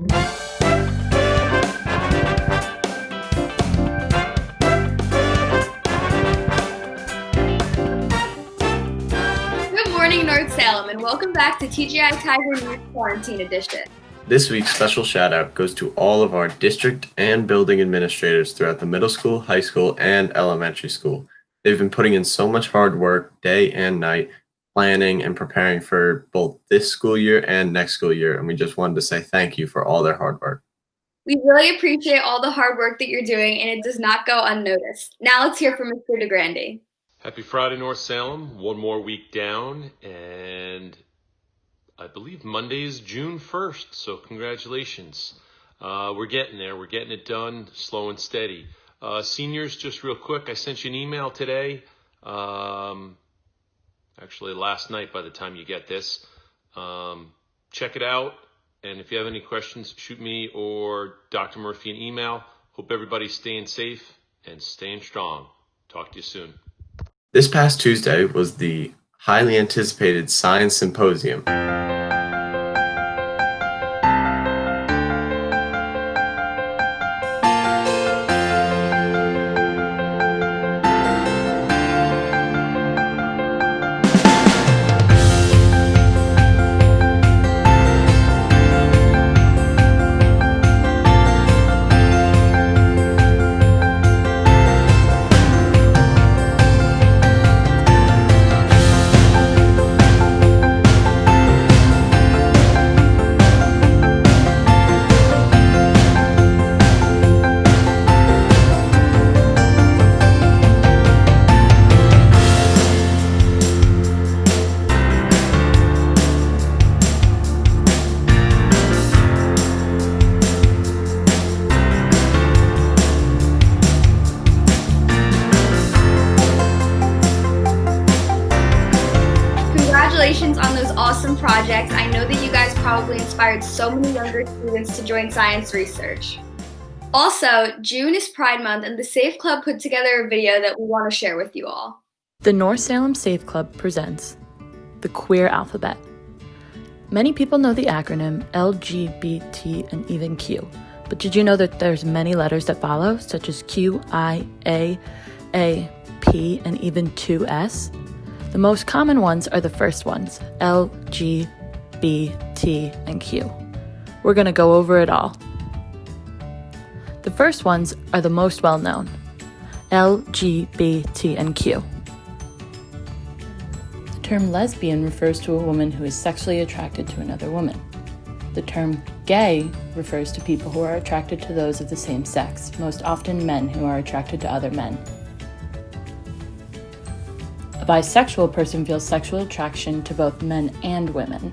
Good morning, North Salem, and welcome back to TGI Tiger News Quarantine Edition. This week's special shout out goes to all of our district and building administrators throughout the middle school, high school, and elementary school. They've been putting in so much hard work day and night, planning and preparing for both this school year and next school year, and we just wanted to say thank you for all their hard work. We really appreciate all the hard work that you're doing, and it does not go unnoticed. Now let's hear from Mr. DeGrande. Happy Friday, North Salem. One more week down, and I believe Monday is June 1st, so congratulations. We're getting there. We're getting it done, slow and steady. Seniors, just real quick, I sent you an email today. Actually, last night by the time you get this. Check it out, and if you have any questions, shoot me or Dr. Murphy an email. Hope everybody's staying safe and staying strong. Talk to you soon. This past Tuesday was the highly anticipated Science Symposium. Congratulations on those awesome projects. I know that you guys probably inspired so many younger students to join science research. Also, June is Pride Month, and the Safe Club put together a video that we want to share with you all. The North Salem Safe Club presents the queer alphabet. Many people know the acronym LGBT and even Q, but did you know that there's many letters that follow, such as Q, I, A, P, and even 2S? The most common ones are the first ones, L, G, B, T, and Q. We're going to go over it all. The first ones are the most well-known, L, G, B, T, and Q. The term lesbian refers to a woman who is sexually attracted to another woman. The term gay refers to people who are attracted to those of the same sex, most often men who are attracted to other men. A bisexual person feels sexual attraction to both men and women.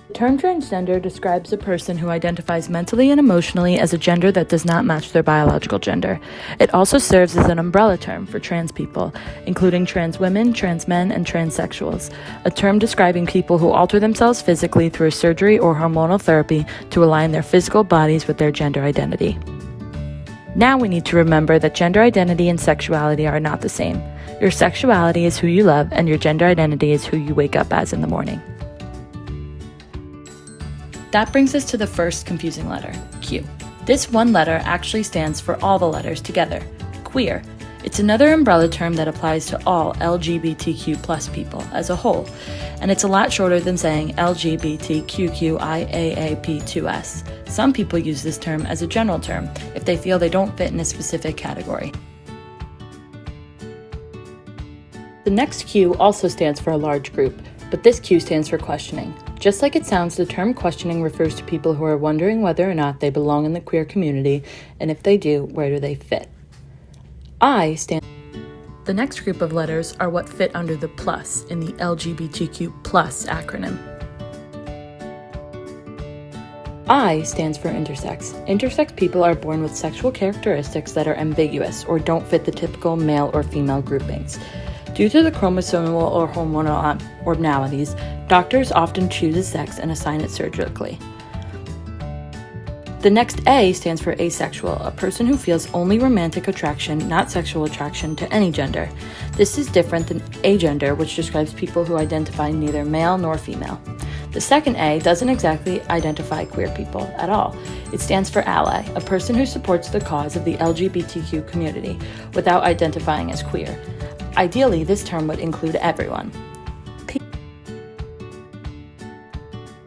The term transgender describes a person who identifies mentally and emotionally as a gender that does not match their biological gender. It also serves as an umbrella term for trans people, including trans women, trans men, and transsexuals, a term describing people who alter themselves physically through surgery or hormonal therapy to align their physical bodies with their gender identity. Now we need to remember that gender identity and sexuality are not the same. Your sexuality is who you love, and your gender identity is who you wake up as in the morning. That brings us to the first confusing letter, Q. This one letter actually stands for all the letters together, queer. It's another umbrella term that applies to all LGBTQ+ people as a whole, and it's a lot shorter than saying LGBTQIAAP2S. Some people use this term as a general term if they feel they don't fit in a specific category. The next Q also stands for a large group, but this Q stands for questioning. Just like it sounds, the term questioning refers to people who are wondering whether or not they belong in the queer community, and if they do, where do they fit? I stand. The next group of letters are what fit under the plus in the LGBTQ+ acronym. I stands for intersex. Intersex people are born with sexual characteristics that are ambiguous or don't fit the typical male or female groupings. Due to the chromosomal or hormonal abnormalities, doctors often choose a sex and assign it surgically. The next A stands for asexual, a person who feels only romantic attraction, not sexual attraction, to any gender. This is different than agender, which describes people who identify neither male nor female. The second A doesn't exactly identify queer people at all. It stands for ally, a person who supports the cause of the LGBTQ community without identifying as queer. Ideally, this term would include everyone. P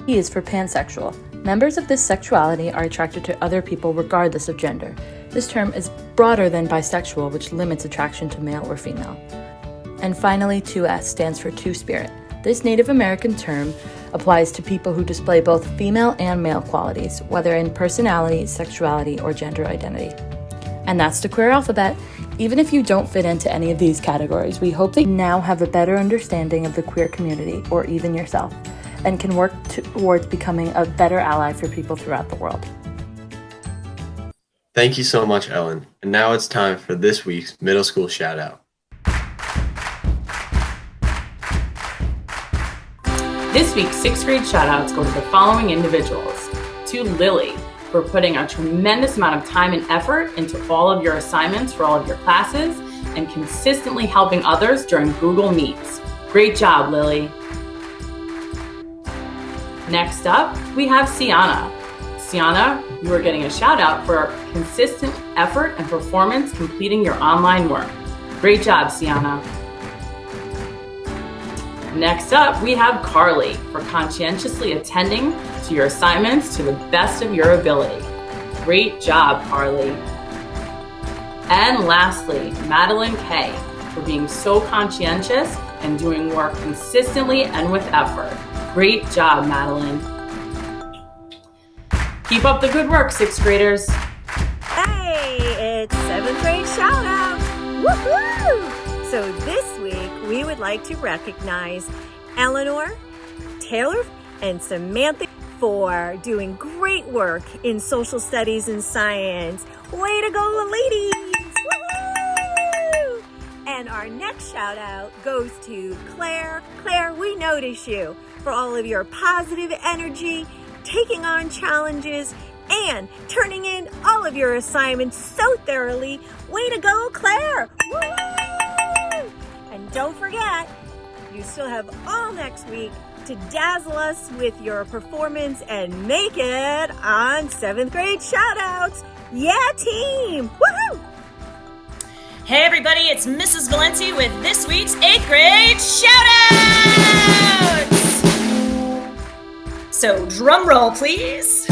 is for pansexual. Members of this sexuality are attracted to other people regardless of gender. This term is broader than bisexual, which limits attraction to male or female. And finally, 2S stands for two-spirit. This Native American term applies to people who display both female and male qualities, whether in personality, sexuality, or gender identity. And that's the queer alphabet. Even if you don't fit into any of these categories, we hope that you now have a better understanding of the queer community, or even yourself, and can work towards becoming a better ally for people throughout the world. Thank you so much, Ellen. And now it's time for this week's middle school shout out. This week's 6th grade shoutouts go to the following individuals. To Lily, for putting a tremendous amount of time and effort into all of your assignments for all of your classes and consistently helping others during Google Meets. Great job, Lily. Next up, we have Sienna. Sienna, you are getting a shout out for consistent effort and performance completing your online work. Great job, Sienna. Next up, we have Carly for conscientiously attending to your assignments to the best of your ability. Great job, Carly. And lastly, Madeline K for being so conscientious and doing work consistently and with effort. Great job, Madeline. Keep up the good work, 6th graders. Hey, it's 7th grade shout out. Woohoo! So this week, we would like to recognize Eleanor, Taylor, and Samantha for doing great work in social studies and science. Way to go, ladies! Woohoo! And our next shout out goes to Claire. Claire, we notice you for all of your positive energy, taking on challenges, and turning in all of your assignments so thoroughly. Way to go, Claire! Woo-hoo! And don't forget, you still have all next week to dazzle us with your performance and make it on 7th grade shoutouts. Yeah, team! Woohoo! Hey everybody, it's Mrs. Valenti with this week's 8th grade shoutouts! So drum roll, please.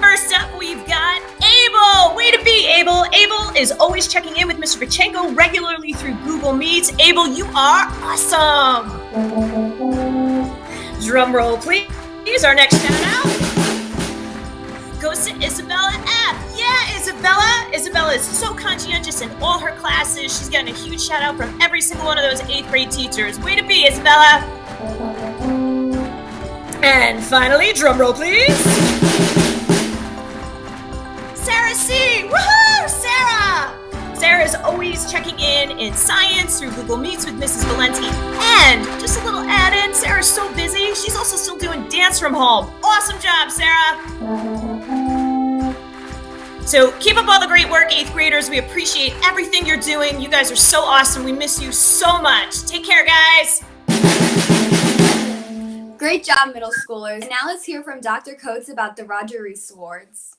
First up, we've got Abel. Way to be, Abel. Abel is always checking in with Mr. Pachenko regularly through Google Meets. Abel, you are awesome. Drum roll, please. Our next shout out goes to Isabella F. Yeah, Isabella. Isabella is so conscientious in all her classes. She's getting a huge shout out from every single one of those 8th grade teachers. Way to be, Isabella. And finally, drum roll, please. Sarah C. Woohoo, Sarah! Sarah is always checking in science through Google Meets with Mrs. Valenti. And just a little add-in, Sarah's so busy, she's also still doing dance from home. Awesome job, Sarah! So keep up all the great work, 8th graders. We appreciate everything you're doing. You guys are so awesome. We miss you so much. Take care, guys. Great job, middle schoolers. And now let's hear from Dr. Coates about the Roger Rees Awards.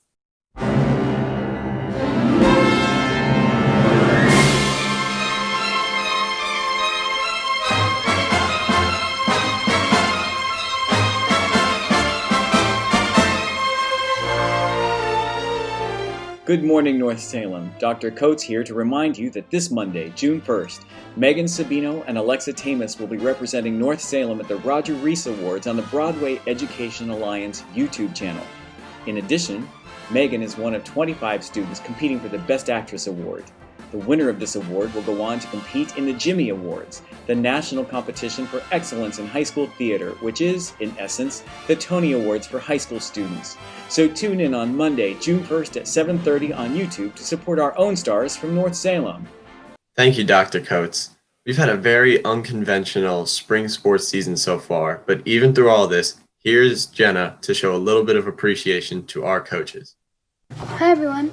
Good morning, North Salem. Dr. Coates here to remind you that this Monday, June 1st, Megan Sabino and Alexa Tamas will be representing North Salem at the Roger Rees Awards on the Broadway Education Alliance YouTube channel. In addition, Megan is one of 25 students competing for the Best Actress Award. The winner of this award will go on to compete in the Jimmy Awards, the national competition for excellence in high school theater, which is, in essence, the Tony Awards for high school students. So tune in on Monday, June 1st at 7:30 on YouTube to support our own stars from North Salem. Thank you, Dr. Coates. We've had a very unconventional spring sports season so far, but even through all this, here's Jenna to show a little bit of appreciation to our coaches. Hi everyone.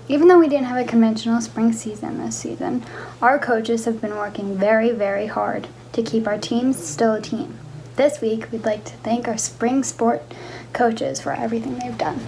Even though we didn't have a conventional spring season this season, our coaches have been working very, very hard to keep our teams still a team. This week, we'd like to thank our spring sport coaches for everything they've done.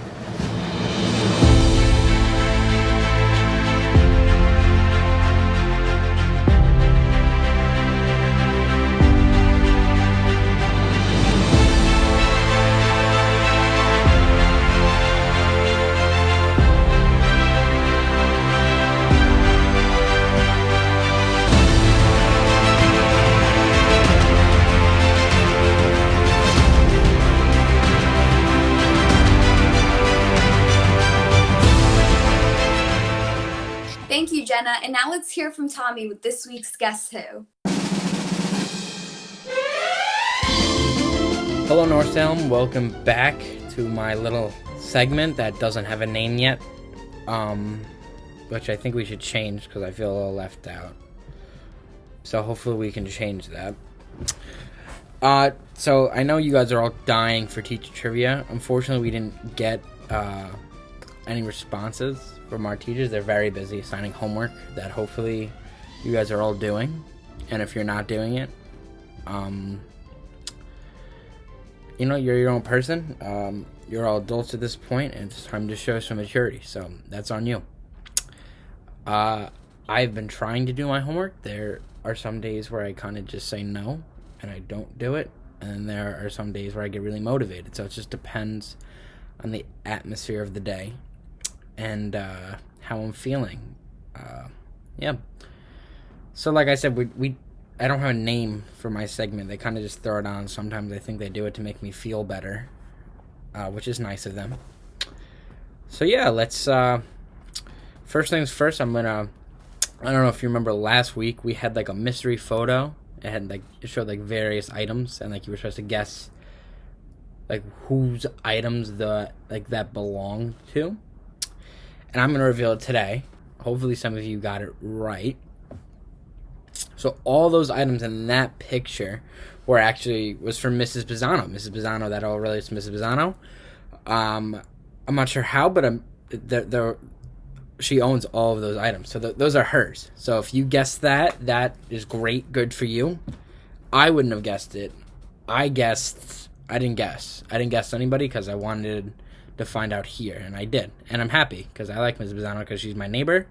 Thank you, Jenna. And now let's hear from Tommy with this week's Guess Who. Hello, North Salem. Welcome back to my little segment that doesn't have a name yet, which I think we should change because I feel a little left out. So hopefully we can change that. So I know you guys are all dying for teacher trivia. Unfortunately, we didn't get any responses from our teachers. They're very busy assigning homework that hopefully you guys are all doing. And if you're not doing it, you're your own person. You're all adults at this point, and it's time to show some maturity. So that's on you. I've been trying to do my homework. There are some days where I kind of just say no, and I don't do it. And then there are some days where I get really motivated. So it just depends on the atmosphere of the day and how I'm feeling. Yeah. So like I said, I don't have a name for my segment. They kind of just throw it on. Sometimes I think they do it to make me feel better, which is nice of them. So yeah, let's, first things first, I don't know if you remember last week, we had like a mystery photo. It showed like various items, and like you were supposed to guess like whose items that belong to. And I'm going to reveal it today. Hopefully some of you got it right. So all those items in that picture was from Mrs. Bizzano. Mrs. Bizzano, that all relates to Mrs. Bizzano. I'm not sure how, but she owns all of those items. So those are hers. So if you guessed that is great. Good for you. I wouldn't have guessed it. I didn't guess anybody because I wanted to find out here, and I did. And I'm happy because I like Mrs. Bizzano because she's my neighbor.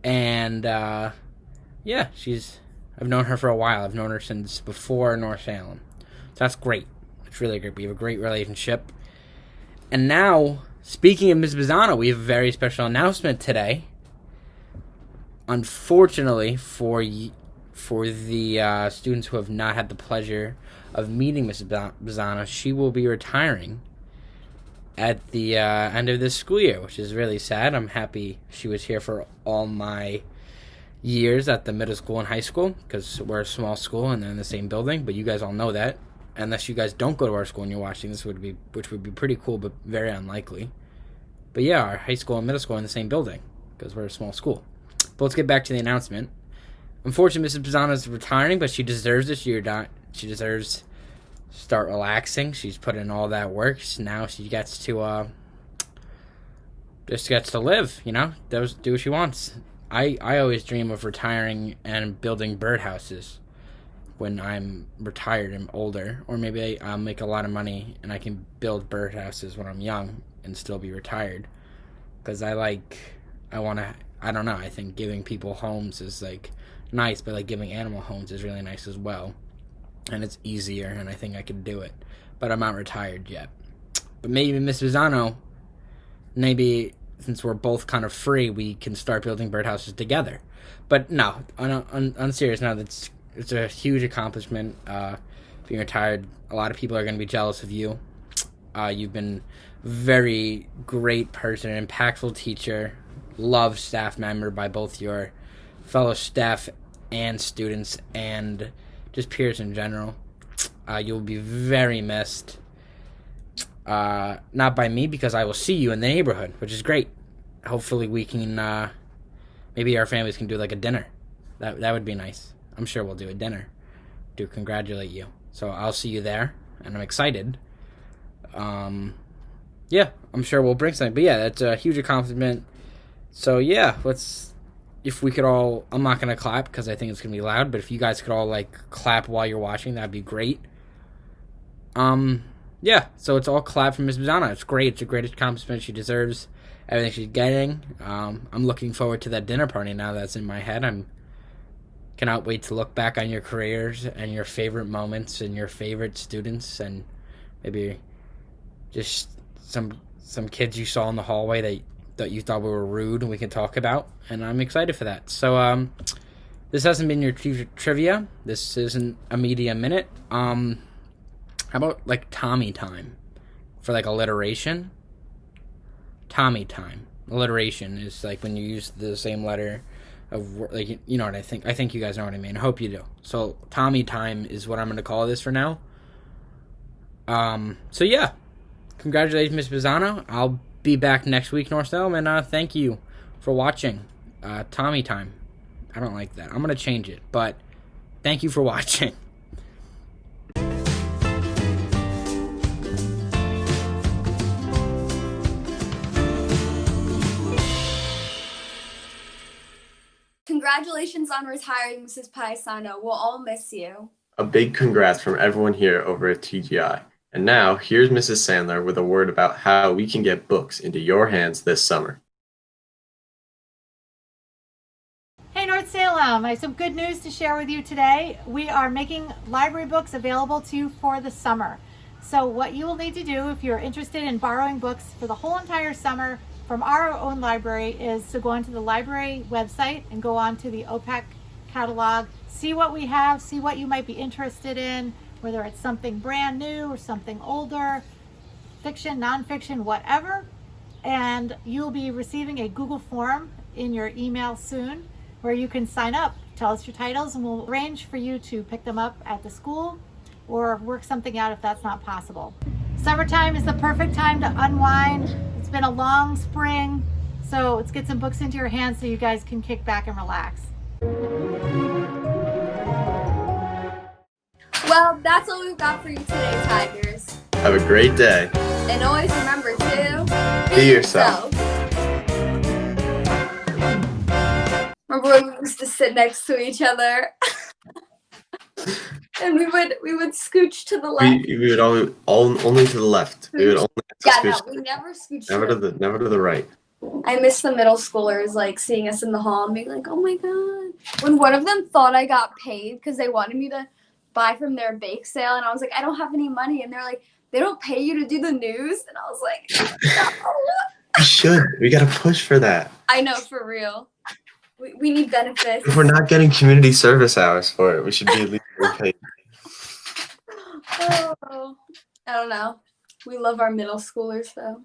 And, yeah, I've known her for a while. I've known her since before North Salem. So that's great. It's really great. We have a great relationship. And now, speaking of Ms. Bizzano, we have a very special announcement today. Unfortunately, for the students who have not had the pleasure of meeting Ms. Bizzano, she will be retiring at the end of this school year, which is really sad. I'm happy she was here for all my years at the middle school and high school, because we're a small school and they're in the same building, but you guys all know that. Unless you guys don't go to our school and you're watching this, which would be pretty cool, but very unlikely. But yeah, our high school and middle school are in the same building, because we're a small school. But let's get back to the announcement. Unfortunately, Mrs. Bizzano is retiring, but she deserves this year. She deserves to start relaxing. She's put in all that work. Now she gets to live, do what she wants. I always dream of retiring and building birdhouses when I'm retired and older, or maybe I'll make a lot of money and I can build birdhouses when I'm young and still be retired. Because I think giving people homes is like nice, but like giving animal homes is really nice as well. And it's easier, and I think I could do it. But I'm not retired yet. But maybe Miss Bizzano, since we're both kind of free, we can start building birdhouses together. But no, on serious note, it's a huge accomplishment being retired. A lot of people are going to be jealous of you. You've been a very great person, an impactful teacher, loved staff member by both your fellow staff and students, and just peers in general. You'll be very missed. Not by me, because I will see you in the neighborhood, which is great. Hopefully we can, maybe our families can do like a dinner. That would be nice. I'm sure we'll do a dinner to congratulate you. So I'll see you there, and I'm excited. Yeah, I'm sure we'll bring something. But yeah, that's a huge accomplishment. So yeah, if we could all, I'm not going to clap because I think it's going to be loud, but if you guys could all like clap while you're watching, that'd be great. Yeah, so it's all collab from Ms. Mazzano. It's great. It's a great accomplishment. She deserves everything she's getting. I'm looking forward to that dinner party now that's in my head. Cannot wait to look back on your careers and your favorite moments and your favorite students, and maybe just some kids you saw in the hallway that you thought were rude and we can talk about. And I'm excited for that. So this hasn't been your trivia. This isn't a media minute. How about like Tommy time for like alliteration? Tommy time. Alliteration is like when you use the same letter of, like, you know what I think. I think you guys know what I mean. I hope you do. So Tommy time is what I'm going to call this for now. So yeah, congratulations, Miss Mazzano. I'll be back next week, North Salem, and thank you for watching. Tommy time. I don't like that. I'm going to change it, but thank you for watching. Congratulations on retiring, Mrs. Paisano. We'll all miss you. A big congrats from everyone here over at TGI. And now, here's Mrs. Sandler with a word about how we can get books into your hands this summer. Hey North Salem, I have some good news to share with you today. We are making library books available to you for the summer. So what you will need to do if you're interested in borrowing books for the whole entire summer from our own library is to go onto the library website and go on to the OPEC catalog, see what we have, see what you might be interested in, whether it's something brand new or something older, fiction, nonfiction, whatever. And you'll be receiving a Google form in your email soon where you can sign up, tell us your titles, and we'll arrange for you to pick them up at the school or work something out if that's not possible. Summertime is the perfect time to unwind. It's been a long spring, so let's get some books into your hands so you guys can kick back and relax. Well, that's all we've got for you today, Tigers. Have a great day. And always remember to Be yourself. Remember when we used to sit next to each other? And we would scooch to the left. We would only to the left. We would only scooch. No, we never scooch. Never to the right. I miss the middle schoolers like seeing us in the hall and being like, "Oh my god!" When one of them thought I got paid because they wanted me to buy from their bake sale, and I was like, "I don't have any money," and they're like, "They don't pay you to do the news," and I was like, "No." We should. We gotta push for that. I know, for real. We need benefits. If we're not getting community service hours for it, we should be at least paid. Oh, I don't know. We love our middle schoolers, though.